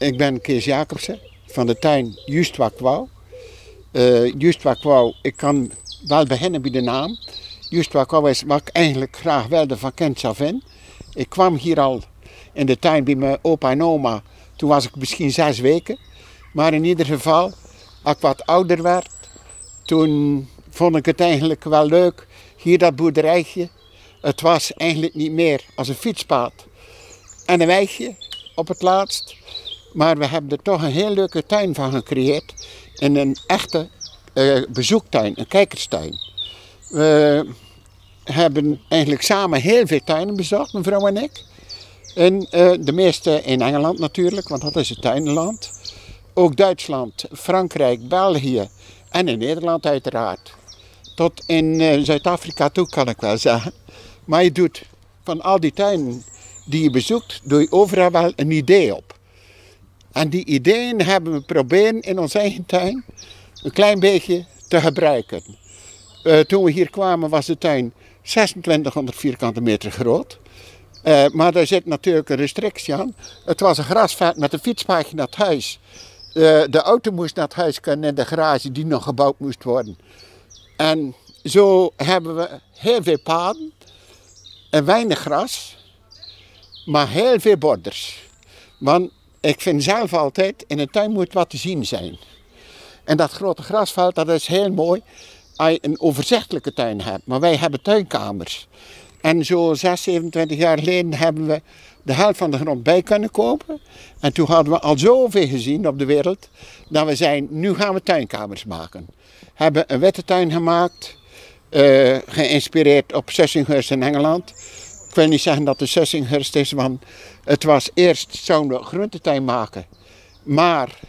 Ik ben Kees Jacobsen van de tuin Just Wat Ik Wou. Just Wat Ik Wou, ik kan wel beginnen bij de naam. Just Wat Ik Wou is wat ik eigenlijk graag wilde van kind af in. Ik kwam hier al in de tuin bij mijn opa en oma. Toen was ik misschien 6 weken. Maar in ieder geval, als ik wat ouder werd, toen vond ik het eigenlijk wel leuk. Hier dat boerderijtje. Het was eigenlijk niet meer als een fietspad en een weggje op het laatst. Maar we hebben er toch een heel leuke tuin van gecreëerd. In een echte bezoektuin, een kijkerstuin. We hebben eigenlijk samen heel veel tuinen bezocht, mevrouw en ik. En de meeste in Engeland natuurlijk, want dat is het tuinenland. Ook Duitsland, Frankrijk, België en in Nederland uiteraard. Tot in Zuid-Afrika toe kan ik wel zeggen. Maar je doet van al die tuinen die je bezoekt, doe je overal wel een idee op. En die ideeën hebben we proberen in onze eigen tuin een klein beetje te gebruiken. Toen we hier kwamen was de tuin 2600 vierkante meter groot. Maar daar zit natuurlijk een restrictie aan. Het was een grasveld met een fietspaadje naar het huis. De auto moest naar het huis kunnen in de garage die nog gebouwd moest worden. En zo hebben we heel veel paden en weinig gras, maar heel veel borders. Want ik vind zelf altijd, in een tuin moet wat te zien zijn. En dat grote grasveld, dat is heel mooi als je een overzichtelijke tuin hebt. Maar wij hebben tuinkamers. En zo 27 jaar geleden hebben we de helft van de grond bij kunnen kopen. En toen hadden we al zoveel gezien op de wereld, dat we zeiden, nu gaan we tuinkamers maken. Hebben een witte tuin gemaakt, geïnspireerd op Sussinghurst in Engeland. Ik wil niet zeggen dat het Sussinghurst is, want het was eerst, zouden we een groentetuin maken. Maar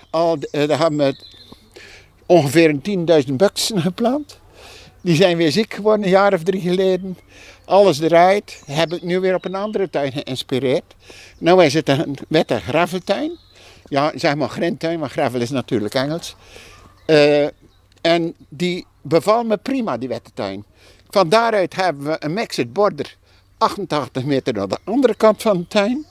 daar hebben we ongeveer 10.000 buksen geplant. Die zijn weer ziek geworden, een jaar of 3 geleden. Alles eruit, heb ik nu weer op een andere tuin geïnspireerd. Nou is het een witte graveltuin. Ja, zeg maar grindtuin, maar gravel is natuurlijk Engels. En die bevalt me prima, die witte tuin. Van daaruit hebben we een mixed border, 88 meter aan de andere kant van de tuin.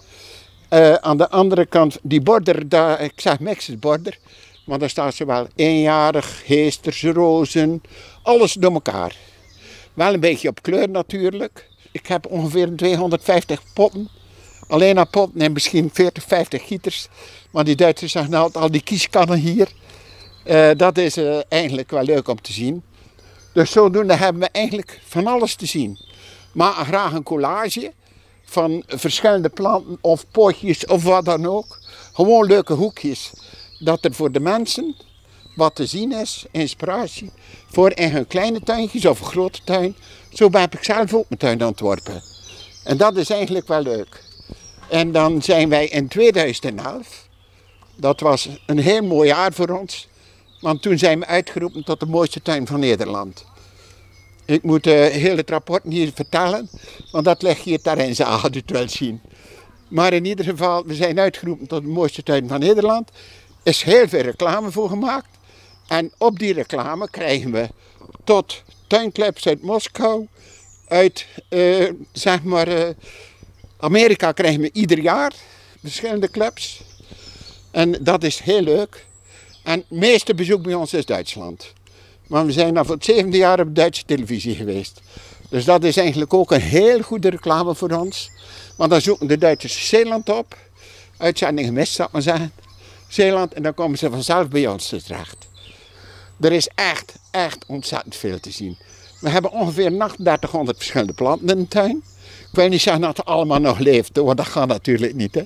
Aan de andere kant, die border, ik zeg mixed border, maar daar staat zowel eenjarig, heesters, rozen, alles door elkaar. Wel een beetje op kleur natuurlijk. Ik heb ongeveer 250 potten. Alleen aan potten en misschien 40, 50 gieters. Maar die Duitsers zeggen altijd al die kieskannen hier. Dat is eigenlijk wel leuk om te zien. Dus zodoende hebben we eigenlijk van alles te zien. Maar graag een collage van verschillende planten of potjes of wat dan ook. Gewoon leuke hoekjes. Dat er voor de mensen wat te zien is, inspiratie. Voor in hun kleine tuintjes of een grote tuin. Zo heb ik zelf ook mijn tuin ontworpen. En dat is eigenlijk wel leuk. En dan zijn wij in 2011. Dat was een heel mooi jaar voor ons. Want toen zijn we uitgeroepen tot de mooiste tuin van Nederland. Ik moet heel het rapport hier vertellen, want dat leg je hier daar in zaal, u het wel zien. Maar in ieder geval, we zijn uitgeroepen tot de mooiste tuin van Nederland. Er is heel veel reclame voor gemaakt. En op die reclame krijgen we tot tuinclubs uit Moskou, uit zeg maar Amerika krijgen we ieder jaar verschillende clubs. En dat is heel leuk. En het meeste bezoek bij ons is Duitsland. Maar we zijn dan voor het 7e jaar op Duitse televisie geweest. Dus dat is eigenlijk ook een heel goede reclame voor ons. Want dan zoeken de Duitsers Zeeland op. Uitzending gemist, zou ik maar zeggen. Zeeland, en dan komen ze vanzelf bij ons terecht. Er is echt ontzettend veel te zien. We hebben ongeveer 3800 verschillende planten in de tuin. Ik wil niet zeggen dat het allemaal nog leeft, want dat gaat natuurlijk niet. Hè.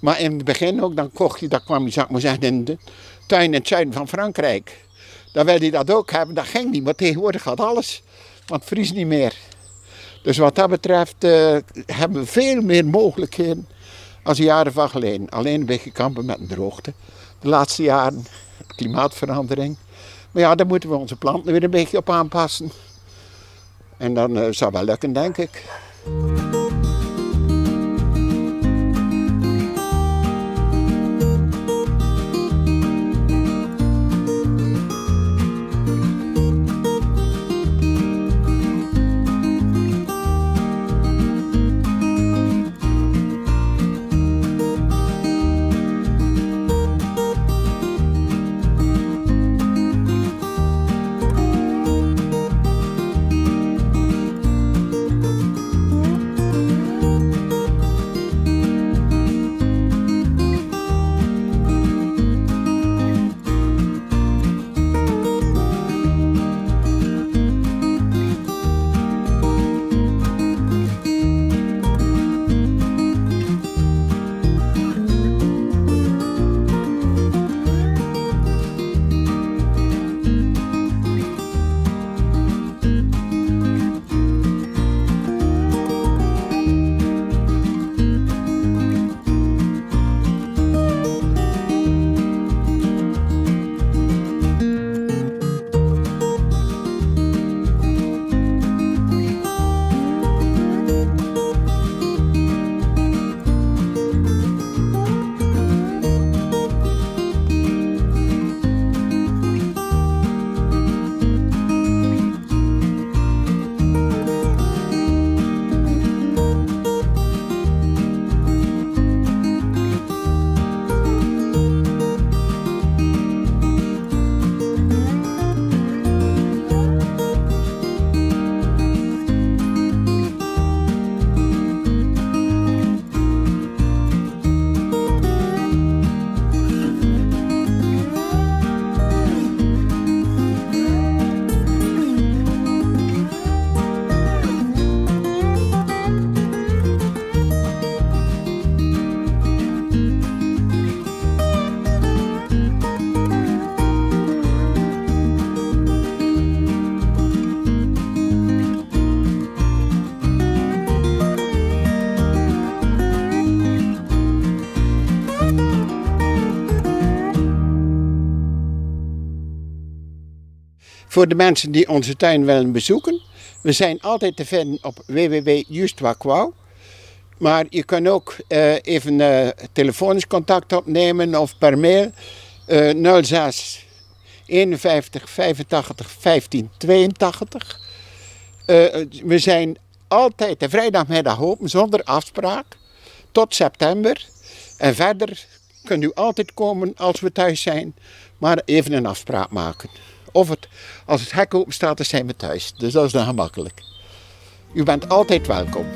Maar in het begin ook, dan kocht je, dat kwam je, zou ik maar zeggen, in de tuin in het zuiden van Frankrijk. Dan wilde je dat ook hebben, dat ging niet. Maar tegenwoordig gaat alles, want het vriest niet meer. Dus wat dat betreft hebben we veel meer mogelijkheden als de jaren van geleden. Alleen een beetje kampen met een droogte. De laatste jaren, klimaatverandering. Maar ja, daar moeten we onze planten weer een beetje op aanpassen. En dan zal wel lukken, denk ik. Voor de mensen die onze tuin willen bezoeken. We zijn altijd te vinden op www.justwakwou. Maar je kan ook even telefonisch contact opnemen of per mail 06 51 85 15 82. We zijn altijd de vrijdagmiddag open zonder afspraak tot september. En verder kunt u altijd komen als we thuis zijn, maar even een afspraak maken. Als het hek open staat, dan zijn we thuis. Dus dat is dan gemakkelijk. U bent altijd welkom.